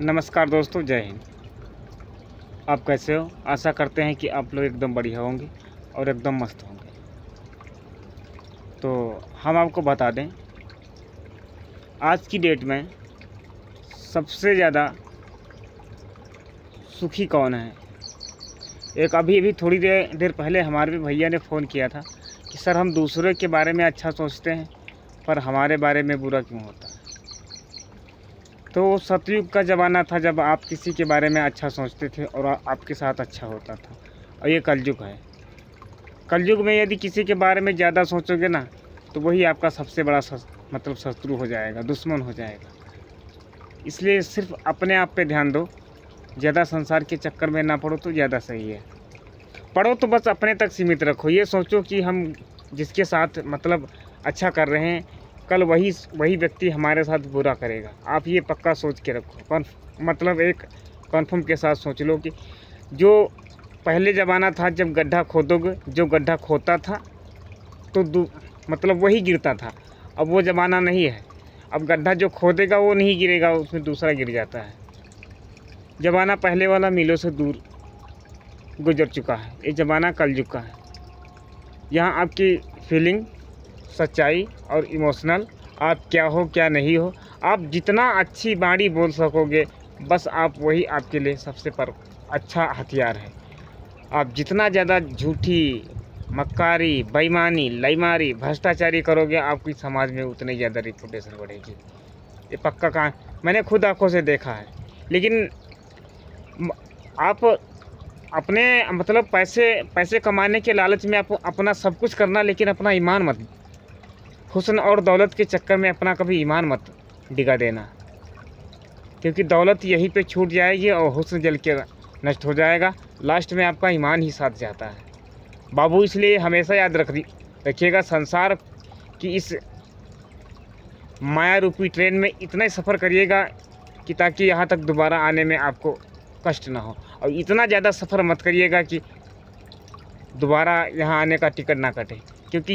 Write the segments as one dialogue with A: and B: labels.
A: नमस्कार दोस्तों, जय हिंद। आप कैसे हो? आशा करते हैं कि आप लोग एकदम बढ़िया होंगे और एकदम मस्त होंगे। तो हम आपको बता दें, आज की डेट में सबसे ज़्यादा सुखी कौन है। एक अभी थोड़ी देर पहले हमारे भी भैया ने फ़ोन किया था कि सर, हम दूसरे के बारे में अच्छा सोचते हैं पर हमारे बारे में बुरा क्यों होता है। तो सतयुग का ज़माना था जब आप किसी के बारे में अच्छा सोचते थे और आपके साथ अच्छा होता था। और ये कलयुग है। कलयुग में यदि किसी के बारे में ज़्यादा सोचोगे ना, तो वही आपका सबसे बड़ा शत्रु हो जाएगा, दुश्मन हो जाएगा। इसलिए सिर्फ अपने आप पे ध्यान दो, ज़्यादा संसार के चक्कर में ना पड़ो तो ज़्यादा सही है। पढ़ो तो बस अपने तक सीमित रखो। ये सोचो कि हम जिसके साथ अच्छा कर रहे हैं, कल वही व्यक्ति हमारे साथ बुरा करेगा। आप ये पक्का सोच के रखो। एक कन्फर्म के साथ सोच लो कि जो पहले ज़माना था जब गड्ढा खोदोगे, जो गड्ढा खोदता था तो वही गिरता था। अब वो ज़माना नहीं है। अब गड्ढा जो खोदेगा वो नहीं गिरेगा, उसमें दूसरा गिर जाता है। ज़माना पहले वाला मीलों से दूर गुजर चुका है। ये ज़माना कलयुग का है। यहाँ आपकी फीलिंग, सच्चाई और इमोशनल, आप क्या हो क्या नहीं हो, आप जितना अच्छी बाणी बोल सकोगे, बस आप वही आपके लिए सबसे अच्छा हथियार है। आप जितना ज़्यादा झूठी, मक्कारी, बेईमानी, लईमारी, भ्रष्टाचारी करोगे, आपकी समाज में उतनी ज़्यादा रिपुटेशन बढ़ेगी। ये पक्का कहाँ, मैंने खुद आंखों से देखा है। लेकिन आप अपने पैसे कमाने के लालच में आप अपना सब कुछ करना, लेकिन अपना ईमान मत, हुस्न और दौलत के चक्कर में अपना कभी ईमान मत डिगा देना, क्योंकि दौलत यहीं पे छूट जाएगी और हुस्न जल के नष्ट हो जाएगा। लास्ट में आपका ईमान ही साथ जाता है बाबू। इसलिए हमेशा याद रखिएगा, संसार की इस माया रूपी ट्रेन में इतना ही सफ़र करिएगा कि ताकि यहाँ तक दोबारा आने में आपको कष्ट ना हो। और इतना ज़्यादा सफ़र मत करिएगा कि दोबारा यहाँ आने का टिकट ना कटे, क्योंकि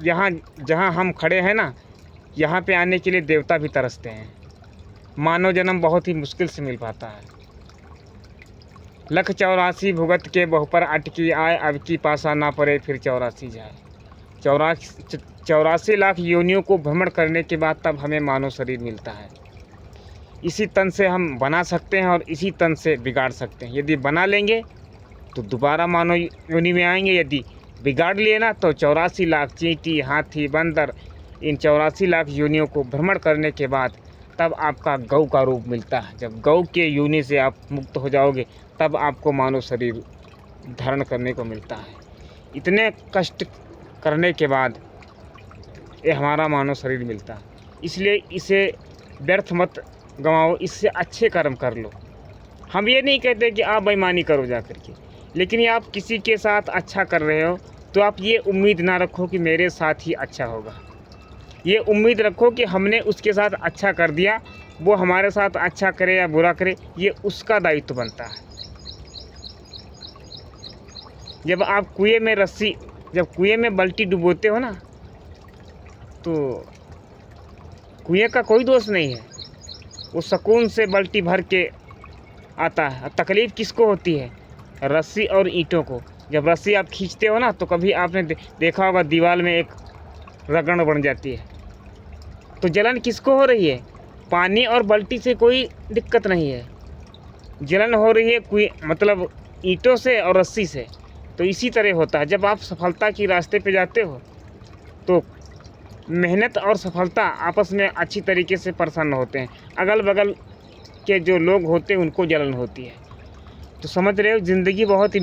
A: यहाँ जहाँ हम खड़े हैं ना, यहाँ पे आने के लिए देवता भी तरसते हैं। मानव जन्म बहुत ही मुश्किल से मिल पाता है। 184 भुगत के बहु पर अटकी आए, अब की पासा ना पड़े फिर 84 जाए। 84 लाख योनियों को भ्रमण करने के बाद तब हमें मानव शरीर मिलता है। इसी तन से हम बना सकते हैं और इसी तन से बिगाड़ सकते हैं। यदि बना लेंगे तो दोबारा मानव योनि में आएंगे, यदि बिगाड़ लिए ना तो 84 लाख चींटी, हाथी, बंदर, इन 84 लाख योनियों को भ्रमण करने के बाद तब आपका गौ का रूप मिलता है। जब गौ के योनि से आप मुक्त हो जाओगे, तब आपको मानव शरीर धारण करने को मिलता है। इतने कष्ट करने के बाद ये हमारा मानव शरीर मिलता है। इसलिए इसे व्यर्थ मत गंवाओ, इससे अच्छे कर्म कर लो। हम ये नहीं कहते कि आप बेईमानी करो जा करके, लेकिन आप किसी के साथ अच्छा कर रहे हो तो आप ये उम्मीद ना रखो कि मेरे साथ ही अच्छा होगा। ये उम्मीद रखो कि हमने उसके साथ अच्छा कर दिया, वो हमारे साथ अच्छा करे या बुरा करे, ये उसका दायित्व बनता है। जब आप कुएं में बाल्टी डुबोते हो ना, तो कुएं का कोई दोष नहीं है। वो सुकून से बाल्टी भर के आता है। तकलीफ़ किसको होती है? रस्सी और ईंटों को। जब रस्सी आप खींचते हो ना, तो कभी आपने देखा होगा दीवार में एक रगड़ बन जाती है। तो जलन किसको हो रही है? पानी और बाल्टी से कोई दिक्कत नहीं है, जलन हो रही है ईंटों से और रस्सी से। तो इसी तरह होता है, जब आप सफलता की रास्ते पे जाते हो तो मेहनत और सफलता आपस में अच्छी तरीके से प्रसन्न होते हैं। अगल बगल के जो लोग होते हैं उनको जलन होती है। तो समझ रहे हो, ज़िंदगी बहुत ही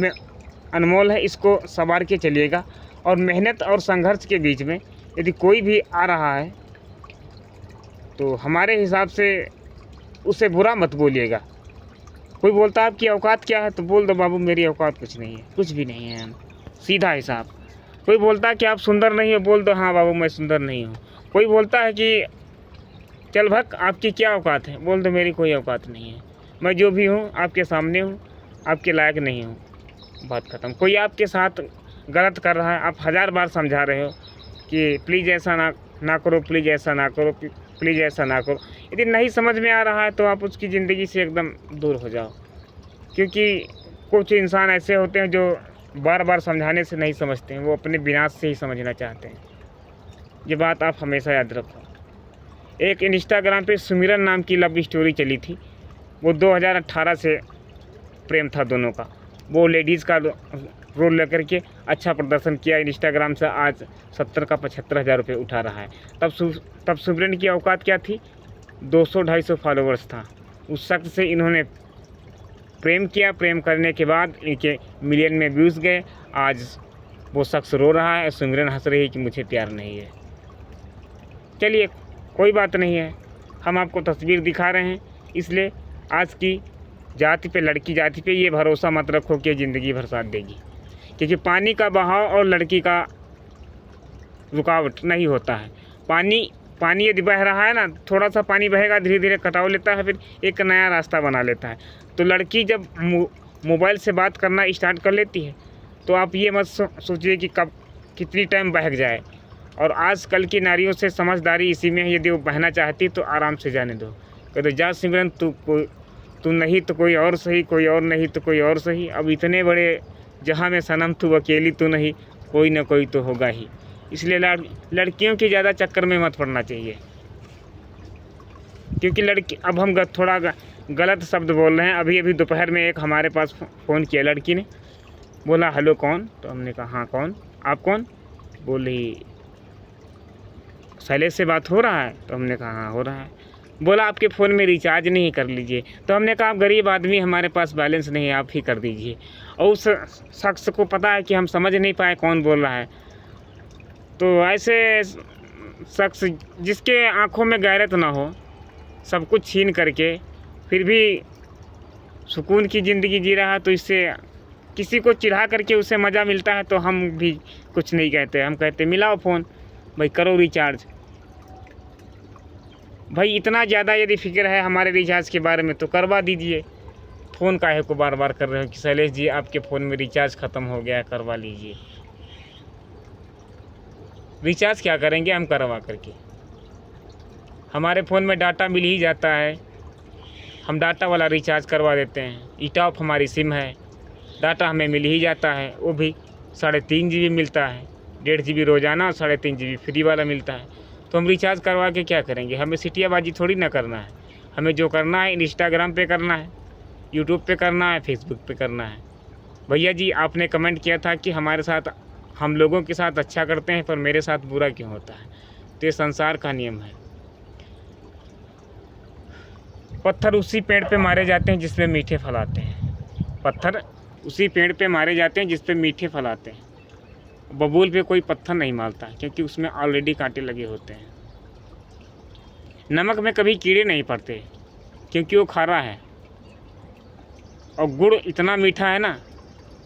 A: अनमोल है, इसको संवार के चलिएगा। और मेहनत और संघर्ष के बीच में यदि कोई भी आ रहा है तो हमारे हिसाब से उसे बुरा मत बोलिएगा। कोई बोलता है आपकी औकात क्या है, तो बोल दो बाबू मेरी औकात कुछ नहीं है, कुछ भी नहीं है, सीधा हिसाब। कोई बोलता है कि आप सुंदर नहीं हो, बोल दो हाँ बाबू मैं सुंदर नहीं हूँ। कोई बोलता है कि चल भक आपकी क्या औकात है, बोल दो मेरी कोई औकात नहीं है, मैं जो भी हूँ आपके सामने हूँ, आपके लायक नहीं हूँ, बात ख़त्म। कोई आपके साथ गलत कर रहा है, आप 1000 बार समझा रहे हो कि प्लीज़ ऐसा ना करो, प्लीज़ ऐसा ना करो, प्लीज़ ऐसा ना करो। यदि नहीं समझ में आ रहा है तो आप उसकी ज़िंदगी से एकदम दूर हो जाओ, क्योंकि कुछ इंसान ऐसे होते हैं जो बार बार समझाने से नहीं समझते हैं, वो अपने विनाश से ही समझना चाहते हैं। ये बात आप हमेशा याद रखो। एक इंस्टाग्राम पे सुमिरन नाम की लव स्टोरी चली थी, वो 2018 से प्रेम था दोनों का। वो लेडीज़ का रोल लेकर के अच्छा प्रदर्शन किया, इंस्टाग्राम से आज 70 का 75 हज़ार रुपये उठा रहा है। तब सुमिरन की औकात क्या थी, 200-250 फॉलोवर्स था। उस शख्स से इन्होंने प्रेम किया, प्रेम करने के बाद इनके मिलियन में व्यूज़ गए। आज वो शख्स रो रहा है, सुमिरन हंस रही है कि मुझे प्यार नहीं है। चलिए कोई बात नहीं है, हम आपको तस्वीर दिखा रहे हैं, इसलिए आज की जाति पे, लड़की जाति पे ये भरोसा मत रखो कि ज़िंदगी भर साथ देगी, क्योंकि पानी का बहाव और लड़की का रुकावट नहीं होता है। पानी यदि बह रहा है ना, थोड़ा सा पानी बहेगा, धीरे धीरे कटाव लेता है, फिर एक नया रास्ता बना लेता है। तो लड़की जब मोबाइल से बात करना स्टार्ट कर लेती है तो आप ये मत सोचिए कि कब कितनी टाइम बहक जाए। और आजकल की नारियों से समझदारी इसी में है, यदि वो बहना चाहती तो आराम से जाने दो। कहते जा सिमरन, तू नहीं तो कोई और सही, कोई और नहीं तो कोई और सही। अब इतने बड़े जहाँ में सनम तू अकेली तो नहीं, कोई ना कोई तो होगा ही। इसलिए लड़कियों के ज़्यादा चक्कर में मत पड़ना चाहिए, क्योंकि लड़की, अब हम थोड़ा गलत शब्द बोल रहे हैं। अभी दोपहर में एक हमारे पास फ़ोन किया लड़की ने, बोला हेलो कौन, तो हमने कहा हाँ कौन, आप कौन, बोली शैलेश से बात हो रहा है, तो हमने कहा हाँ हो रहा है। बोला आपके फ़ोन में रिचार्ज नहीं कर लीजिए, तो हमने कहा आप गरीब आदमी, हमारे पास बैलेंस नहीं है, आप ही कर दीजिए। और उस शख्स को पता है कि हम समझ नहीं पाए कौन बोल रहा है। तो ऐसे शख्स जिसके आँखों में गैरत ना हो, सब कुछ छीन करके फिर भी सुकून की ज़िंदगी जी रहा है, तो इससे किसी को चिढ़ा करके उसे मज़ा मिलता है, तो हम भी कुछ नहीं कहते। हम कहते मिलाओ फ़ोन, भाई करो रिचार्ज। भाई इतना ज़्यादा यदि फिक्र है हमारे रिचार्ज के बारे में तो करवा दीजिए। फ़ोन काहे को बार बार कर रहे हो कि शैलेश जी आपके फ़ोन में रिचार्ज ख़त्म हो गया है, करवा लीजिए। रिचार्ज क्या करेंगे हम करवा करके, हमारे फ़ोन में डाटा मिल ही जाता है, हम डाटा वाला रिचार्ज करवा देते हैं। ई-टॉप हमारी सिम है, डाटा हमें मिल ही जाता है, वो भी 3.5 GB मिलता है, 1.5 GB रोज़ाना और 3.5 GB फ्री वाला मिलता है। तो हम रिचार्ज करवा के क्या करेंगे, हमें सिटियाबाजी थोड़ी ना करना है। हमें जो करना है इंस्टाग्राम पे करना है, यूट्यूब पे करना है, फेसबुक पे करना है। भैया जी आपने कमेंट किया था कि हमारे साथ, हम लोगों के साथ अच्छा करते हैं पर मेरे साथ बुरा क्यों होता है। तो ये संसार का नियम है। पत्थर उसी पेड़ पे मारे जाते हैं जिस पे मीठे फल आते हैं। पत्थर उसी पेड़ पे मारे जाते हैं जिस पे मीठे फल आते हैं। बबूल पे कोई पत्थर नहीं मारता, क्योंकि उसमें ऑलरेडी कांटे लगे होते हैं। नमक में कभी कीड़े नहीं पड़ते, क्योंकि वो खारा है। और गुड़ इतना मीठा है ना,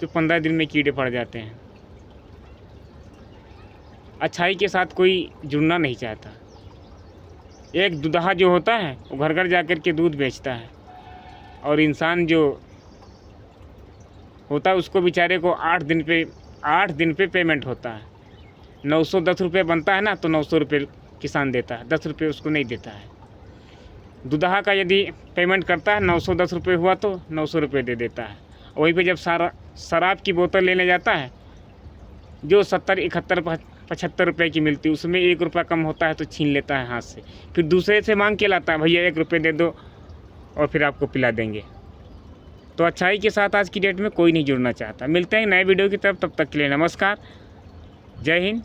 A: तो 15 दिन में कीड़े पड़ जाते हैं। अच्छाई के साथ कोई जुड़ना नहीं चाहता। एक दूल्हा जो होता है वो घर घर जा कर के दूध बेचता है, और इंसान जो होता है उसको बेचारे को 8 दिन पे पेमेंट होता है। 910 रुपये बनता है ना, तो 900 रुपये किसान देता है, 10 रुपये उसको नहीं देता है। दूल्हा का यदि पेमेंट करता है 910 रुपये हुआ तो 900 रुपये दे देता है। वहीं पे जब शराब की बोतल लेने जाता है, जो 70, 71, 75 रुपये की मिलती है, उसमें 1 रुपया कम होता है तो छीन लेता है हाथ से, फिर दूसरे से मांग के लाता है, भैया 1 रुपये दे दो और फिर आपको पिला देंगे। तो अच्छाई के साथ आज की डेट में कोई नहीं जुड़ना चाहता। मिलते हैं नए वीडियो की तरफ, तब तक के लिए नमस्कार, जय हिंद,